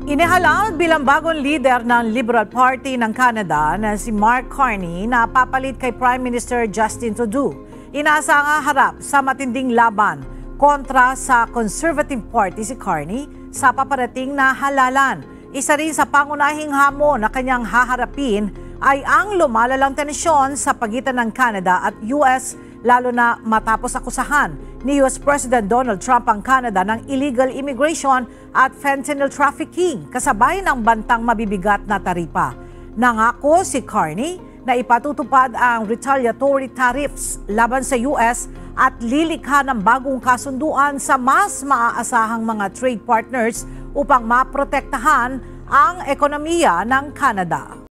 Inihalal bilang bagong leader ng Liberal Party ng Canada na si Mark Carney na papalit kay Prime Minister Justin Trudeau. Inaasang harap sa matinding laban kontra sa Conservative Party si Carney sa paparating na halalan. Isa rin sa pangunahing hamon na kanyang haharapin ay ang lumalalang tensyon sa pagitan ng Canada at US, lalo na matapos akusahan ni US President Donald Trump ang Canada ng illegal immigration at fentanyl trafficking kasabay ng bantang mabibigat na taripa. Nangako si Carney na ipatutupad ang retaliatory tariffs laban sa US at lilikha ng bagong kasunduan sa mas maaasahang mga trade partners upang maprotektahan ang ekonomiya ng Canada.